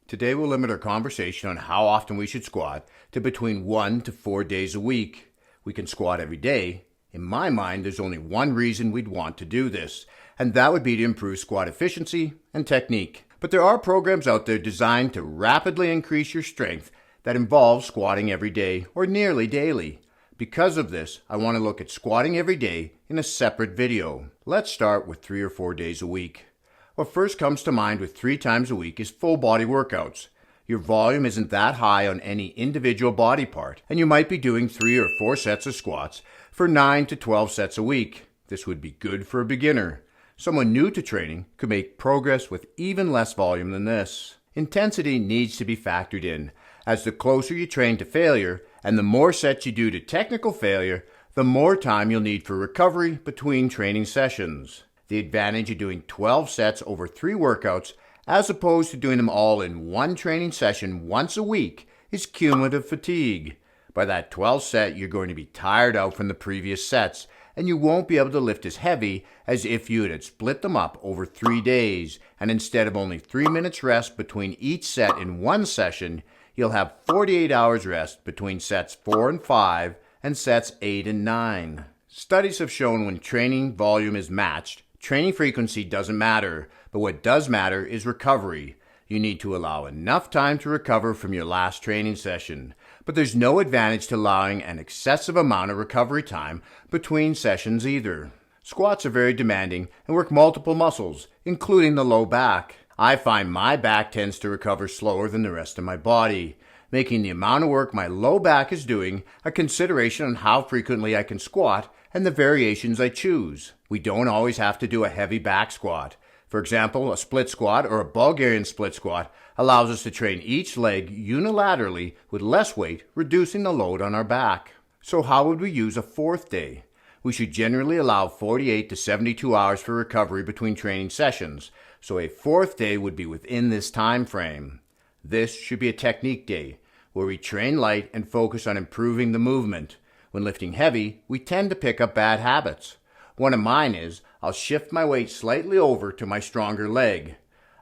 Today we'll limit our conversation on how often we should squat to between 1 to 4 days a week. We can squat every day. In my mind, there's only one reason we'd want to do this, and that would be to improve squat efficiency and technique. But there are programs out there designed to rapidly increase your strength that involve squatting every day or nearly daily. Because of this, I want to look at squatting every day in a separate video. Let's start with 3 or 4 days a week. What first comes to mind with 3 times a week is full body workouts. Your volume isn't that high on any individual body part, and you might be doing 3 or 4 sets of squats for 9 to 12 sets a week. This would be good for a beginner. Someone new to training could make progress with even less volume than this. Intensity needs to be factored in, as the closer you train to failure and the more sets you do to technical failure, the more time you'll need for recovery between training sessions. The advantage of doing 12 sets over 3 workouts as opposed to doing them all in one training session once a week is cumulative fatigue. By that 12th set, you're going to be tired out from the previous sets, and you won't be able to lift as heavy as if you had split them up over 3 days, and instead of only 3 minutes rest between each set in one session, you'll have 48 hours rest between sets 4 and 5 and sets 8 and 9. Studies have shown when training volume is matched, training frequency doesn't matter, but what does matter is recovery. You need to allow enough time to recover from your last training session, but there's no advantage to allowing an excessive amount of recovery time between sessions either. Squats are very demanding and work multiple muscles, including the low back. I find my back tends to recover slower than the rest of my body, making the amount of work my low back is doing a consideration on how frequently I can squat and the variations I choose. We don't always have to do a heavy back squat. For example, a split squat or a Bulgarian split squat allows us to train each leg unilaterally with less weight, reducing the load on our back. So how would we use a 4th day? We should generally allow 48 to 72 hours for recovery between training sessions, so a 4th day would be within this time frame. This should be a technique day, where we train light and focus on improving the movement. When lifting heavy, we tend to pick up bad habits. One of mine is, I'll shift my weight slightly over to my stronger leg.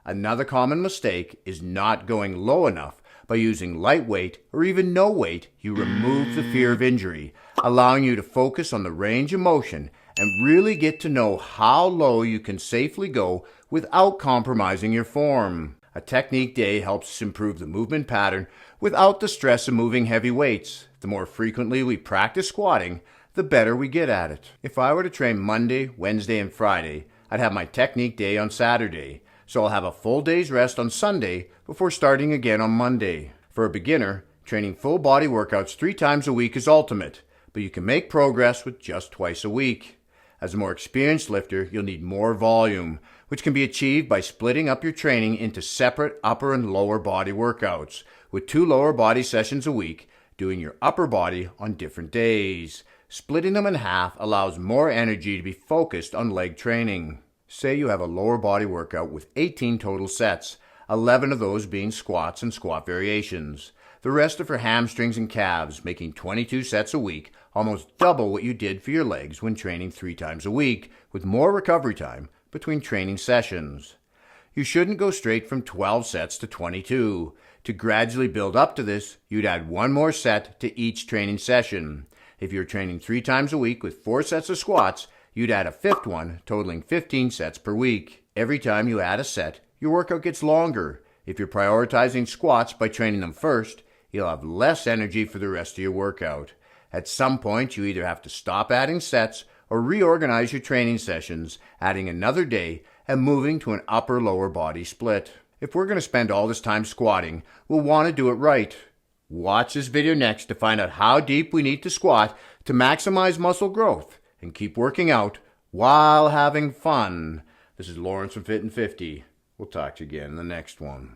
Another common mistake is not going low enough. By using light weight or even no weight, you remove the fear of injury, allowing you to focus on the range of motion and really get to know how low you can safely go without compromising your form. A technique day helps us improve the movement pattern without the stress of moving heavy weights. The more frequently we practice squatting, the better we get at it. If I were to train Monday, Wednesday, and Friday, I'd have my technique day on Saturday, so I'll have a full day's rest on Sunday before starting again on Monday. For a beginner, training full body workouts 3 times a week is ultimate, but you can make progress with just twice a week. As a more experienced lifter, you'll need more volume, which can be achieved by splitting up your training into separate upper and lower body workouts, with 2 lower body sessions a week, doing your upper body on different days. Splitting them in half allows more energy to be focused on leg training. Say you have a lower body workout with 18 total sets, 11 of those being squats and squat variations. The rest are for hamstrings and calves, making 22 sets a week, almost double what you did for your legs when training 3 times a week, with more recovery time between training sessions. You shouldn't go straight from 12 sets to 22. To gradually build up to this, you'd add 1 more set to each training session. If you're training 3 times a week with 4 sets of squats, you'd add a 5th one, totaling 15 sets per week. Every time you add a set, your workout gets longer. If you're prioritizing squats by training them first, you'll have less energy for the rest of your workout. At some point, you either have to stop adding sets or reorganize your training sessions, adding another day and moving to an upper-lower body split. If we're going to spend all this time squatting, we'll want to do it right. Watch this video next to find out how deep we need to squat to maximize muscle growth and keep working out while having fun. This is Lawrence from Fit and 50. We'll talk to you again in the next one.